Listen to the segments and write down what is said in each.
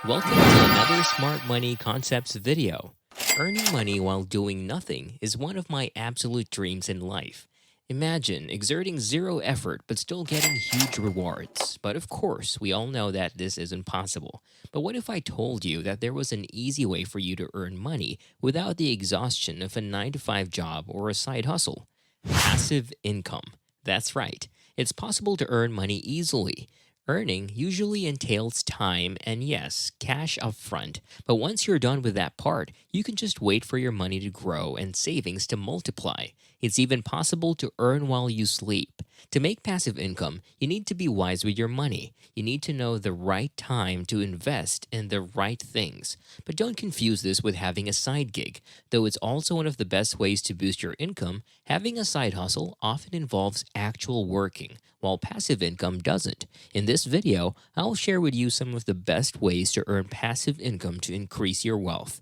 Welcome to another Smart Money Concepts video. Earning money while doing nothing is one of my absolute dreams in life. Imagine exerting zero effort but still getting huge rewards. But of course, we all know that this isn't possible. But what if I told you that there was an easy way for you to earn money without the exhaustion of a 9 to 5 job or a side hustle? Passive income. That's right. It's possible to earn money easily. Earning usually entails time and, yes, cash upfront. But once you're done with that part, you can just wait for your money to grow and savings to multiply. It's even possible to earn while you sleep. To make passive income, you need to be wise with your money. You need to know the right time to invest in the right things. But don't confuse this with having a side gig. Though it's also one of the best ways to boost your income, having a side hustle often involves actual working, while passive income doesn't. In this video, I'll share with you some of the best ways to earn passive income to increase your wealth.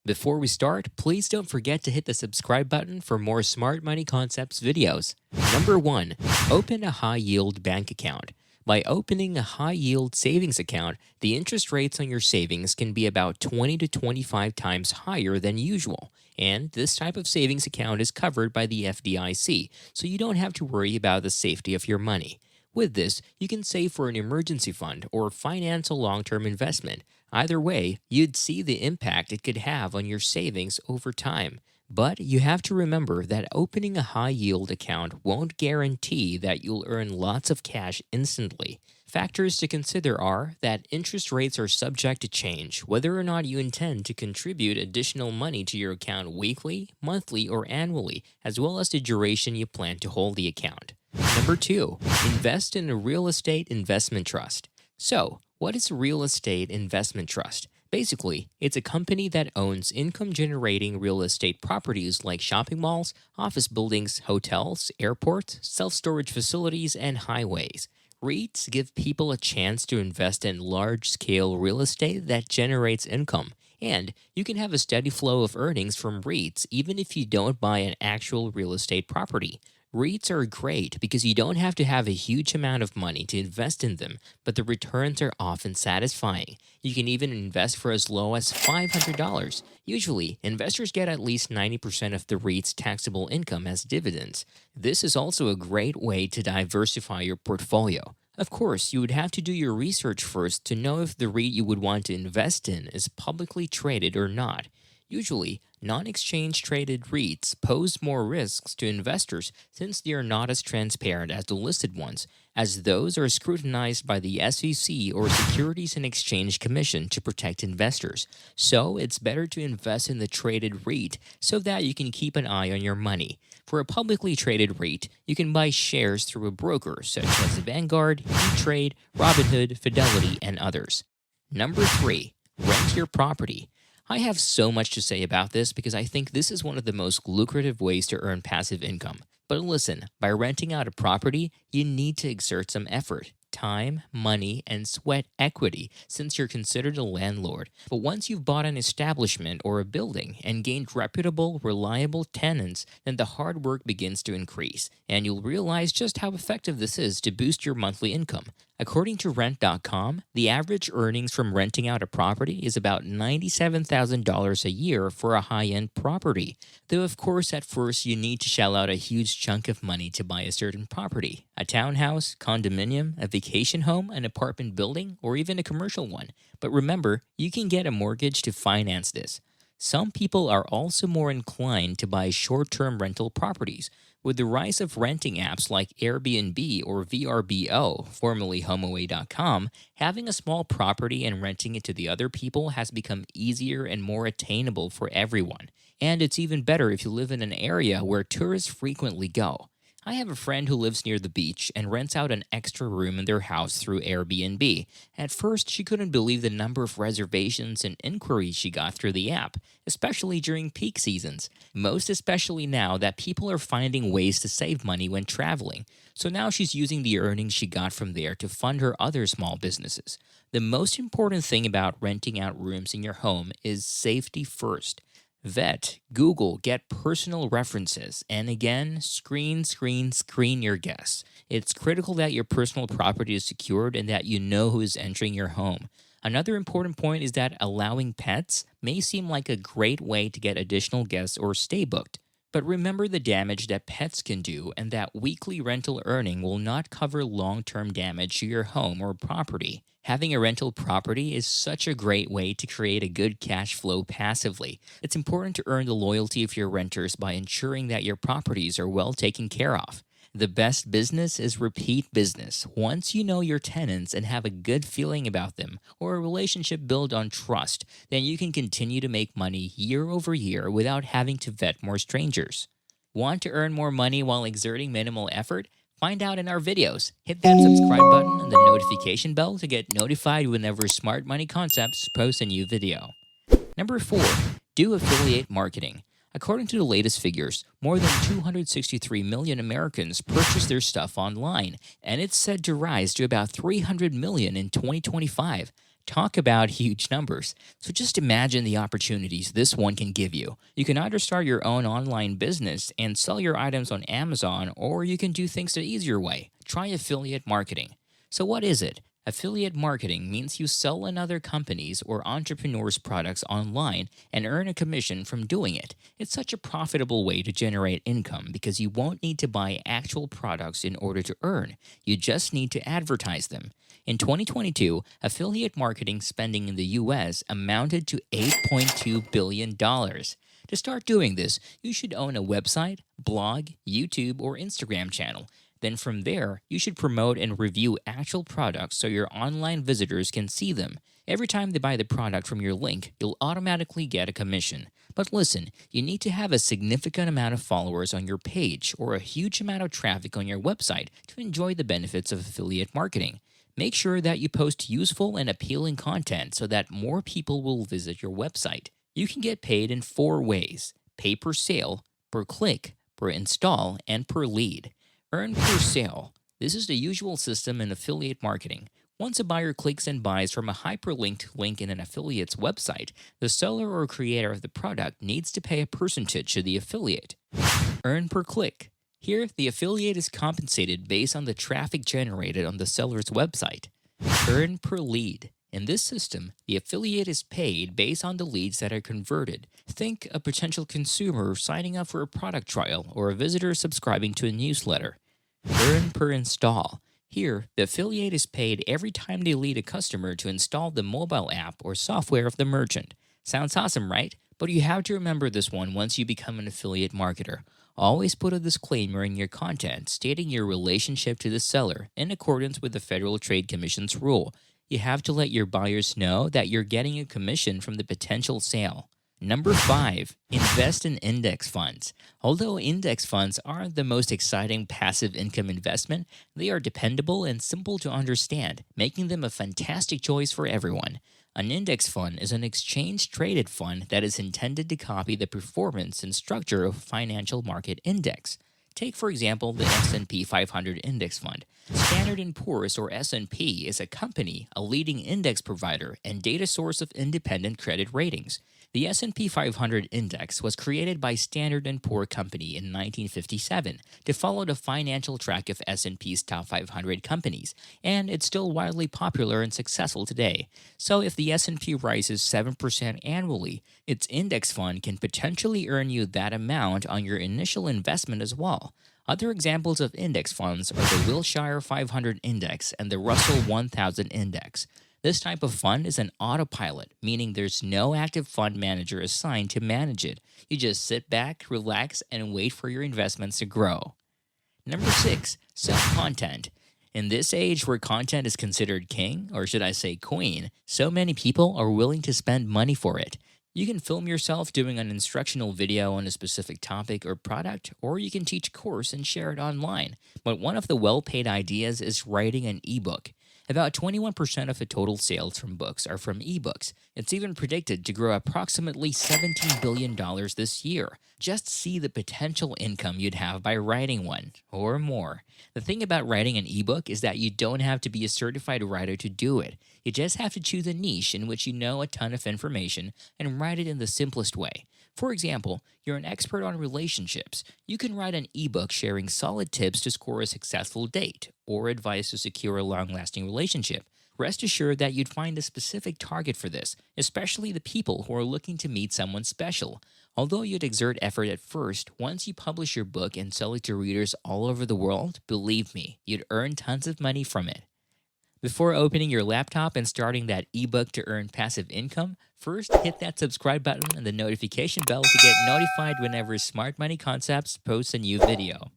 Before we start, please don't forget to hit the subscribe button for more Smart Money Concepts videos. Number 1. Open a high-yield bank account. By opening a high-yield savings account, the interest rates on your savings can be about 20 to 25 times higher than usual. And this type of savings account is covered by the FDIC, so you don't have to worry about the safety of your money. With this, you can save for an emergency fund or finance a long-term investment. Either way, you'd see the impact it could have on your savings over time. But you have to remember that opening a high-yield account won't guarantee that you'll earn lots of cash instantly. Factors to consider are that interest rates are subject to change, whether or not you intend to contribute additional money to your account weekly, monthly, or annually, as well as the duration you plan to hold the account. Number 2. Invest in a real estate investment trust. So, what is a real estate investment trust? Basically, it's a company that owns income-generating real estate properties like shopping malls, office buildings, hotels, airports, self-storage facilities, and highways. REITs give people a chance to invest in large-scale real estate that generates income. And you can have a steady flow of earnings from REITs even if you don't buy an actual real estate property. REITs are great because you don't have to have a huge amount of money to invest in them, but the returns are often satisfying. You can even invest for as low as $500. Usually, investors get at least 90% of the REIT's taxable income as dividends. This is also a great way to diversify your portfolio. Of course, you would have to do your research first to know if the REIT you would want to invest in is publicly traded or not. Usually, non-exchange traded REITs pose more risks to investors since they are not as transparent as the listed ones, as those are scrutinized by the SEC or Securities and Exchange Commission to protect investors. So, it's better to invest in the traded REIT so that you can keep an eye on your money. For a publicly traded REIT, you can buy shares through a broker such as Vanguard, E-Trade, Robinhood, Fidelity, and others. Number 3. Rent your property. I have so much to say about this because I think this is one of the most lucrative ways to earn passive income. But listen, by renting out a property, you need to exert some effort, time, money, and sweat equity since you're considered a landlord. But once you've bought an establishment or a building and gained reputable, reliable tenants, then the hard work begins to increase, and you'll realize just how effective this is to boost your monthly income. According to Rent.com, the average earnings from renting out a property is about $97,000 a year for a high-end property. Though, of course, at first you need to shell out a huge chunk of money to buy a certain property, a townhouse, condominium, a vacation home, an apartment building, or even a commercial one. But remember, you can get a mortgage to finance this. Some people are also more inclined to buy short-term rental properties. With the rise of renting apps like Airbnb or VRBO, formerly HomeAway.com, having a small property and renting it to the other people has become easier and more attainable for everyone. And it's even better if you live in an area where tourists frequently go. I have a friend who lives near the beach and rents out an extra room in their house through Airbnb. At first, she couldn't believe the number of reservations and inquiries she got through the app, especially during peak seasons. Most especially now that people are finding ways to save money when traveling. So now she's using the earnings she got from there to fund her other small businesses. The most important thing about renting out rooms in your home is safety first. Vet, Google, get personal references, and again, screen your guests. It's critical that your personal property is secured and that you know who is entering your home. Another important point is that allowing pets may seem like a great way to get additional guests or stay booked. But remember the damage that pets can do, and that weekly rental earning will not cover long term damage to your home or property. Having a rental property is such a great way to create a good cash flow passively. It's important to earn the loyalty of your renters by ensuring that your properties are well taken care of. The best business is repeat business. Once you know your tenants and have a good feeling about them, or a relationship built on trust, then you can continue to make money year over year without having to vet more strangers. Want to earn more money while exerting minimal effort? Find out in our videos. Hit that subscribe button and the notification bell to get notified whenever Smart Money Concepts posts a new video. Number 4. Do affiliate marketing. According to the latest figures, more than 263 million Americans purchase their stuff online, and it's said to rise to about 300 million in 2025. Talk about huge numbers. So just imagine the opportunities this one can give you. You can either start your own online business and sell your items on Amazon, or you can do things the easier way. Try affiliate marketing. So what is it? Affiliate marketing means you sell another company's or entrepreneur's products online and earn a commission from doing it. It's such a profitable way to generate income because you won't need to buy actual products in order to earn. You just need to advertise them. In 2022, affiliate marketing spending in the US amounted to $8.2 billion. To start doing this, you should own a website, blog, YouTube, or Instagram channel. Then from there, you should promote and review actual products so your online visitors can see them. Every time they buy the product from your link, you'll automatically get a commission. But listen, you need to have a significant amount of followers on your page or a huge amount of traffic on your website to enjoy the benefits of affiliate marketing. Make sure that you post useful and appealing content so that more people will visit your website. You can get paid in 4 ways: pay per sale, per click, per install, and per lead. Earn per sale. This is the usual system in affiliate marketing. Once a buyer clicks and buys from a hyperlinked link in an affiliate's website, the seller or creator of the product needs to pay a percentage to the affiliate. Earn per click. Here, the affiliate is compensated based on the traffic generated on the seller's website. Earn per lead. In this system, the affiliate is paid based on the leads that are converted. Think a potential consumer signing up for a product trial or a visitor subscribing to a newsletter. Earn per install. Here, the affiliate is paid every time they lead a customer to install the mobile app or software of the merchant. Sounds awesome, right? But you have to remember this one once you become an affiliate marketer. Always put a disclaimer in your content stating your relationship to the seller in accordance with the Federal Trade Commission's rule. You have to let your buyers know that you're getting a commission from the potential sale. Number 5, invest in index funds. Although index funds aren't the most exciting passive income investment, they are dependable and simple to understand, making them a fantastic choice for everyone. An index fund is an exchange-traded fund that is intended to copy the performance and structure of a financial market index. Take, for example, the S&P 500 Index Fund. Standard & Poor's, or S&P, is a company, a leading index provider, and data source of independent credit ratings. The S&P 500 Index was created by Standard & Poor Company in 1957 to follow the financial track of S&P's top 500 companies, and it's still widely popular and successful today. So if the S&P rises 7% annually, its index fund can potentially earn you that amount on your initial investment as well. Other examples of index funds are the Wilshire 500 Index and the Russell 1000 Index. This type of fund is an autopilot, meaning there's no active fund manager assigned to manage it. You just sit back, relax, and wait for your investments to grow. Number 6, sell content. In this age where content is considered king, or should I say queen, so many people are willing to spend money for it. You can film yourself doing an instructional video on a specific topic or product, or you can teach a course and share it online. But one of the well-paid ideas is writing an ebook. About 21% of the total sales from books are from ebooks. It's even predicted to grow approximately $17 billion this year. Just see the potential income you'd have by writing one, or more. The thing about writing an ebook is that you don't have to be a certified writer to do it. You just have to choose a niche in which you know a ton of information and write it in the simplest way. For example, you're an expert on relationships. You can write an ebook sharing solid tips to score a successful date or advice to secure a long-lasting relationship. Rest assured that you'd find a specific target for this, especially the people who are looking to meet someone special. Although you'd exert effort at first, once you publish your book and sell it to readers all over the world, believe me, you'd earn tons of money from it. Before opening your laptop and starting that ebook to earn passive income, first hit that subscribe button and the notification bell to get notified whenever Smart Money Concepts posts a new video.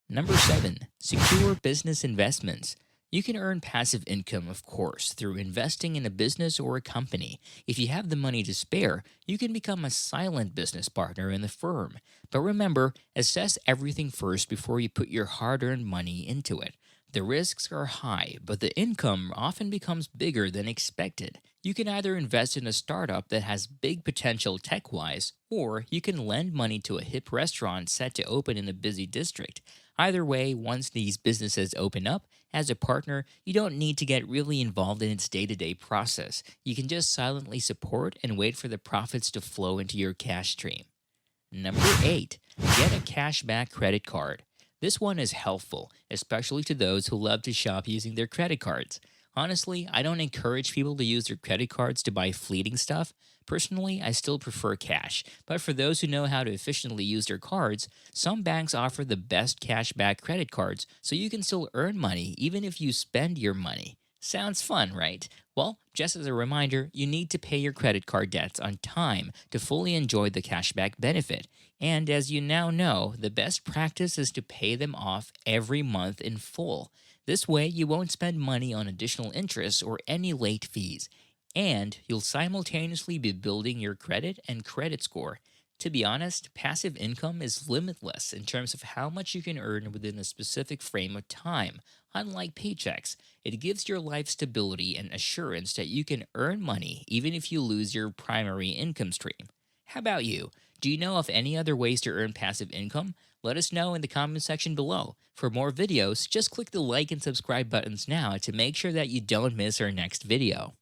Number 7. Secure business investments. You can earn passive income, of course, through investing in a business or a company. If you have the money to spare, you can become a silent business partner in the firm. But remember, assess everything first before you put your hard-earned money into it. The risks are high, but the income often becomes bigger than expected. You can either invest in a startup that has big potential tech-wise, or you can lend money to a hip restaurant set to open in a busy district. Either way, once these businesses open up, as a partner, you don't need to get really involved in its day-to-day process. You can just silently support and wait for the profits to flow into your cash stream. Number 8. Get a cashback credit card. This one is helpful, especially to those who love to shop using their credit cards. Honestly, I don't encourage people to use their credit cards to buy fleeting stuff. Personally, I still prefer cash, but for those who know how to efficiently use their cards, some banks offer the best cashback credit cards so you can still earn money even if you spend your money. Sounds fun, right? Well, just as a reminder, you need to pay your credit card debts on time to fully enjoy the cashback benefit. And as you now know, the best practice is to pay them off every month in full. This way, you won't spend money on additional interest or any late fees. And you'll simultaneously be building your credit and credit score. To be honest, passive income is limitless in terms of how much you can earn within a specific frame of time. Unlike paychecks, it gives your life stability and assurance that you can earn money even if you lose your primary income stream. How about you? Do you know of any other ways to earn passive income? Let us know in the comment section below. For more videos, just click the like and subscribe buttons now to make sure that you don't miss our next video.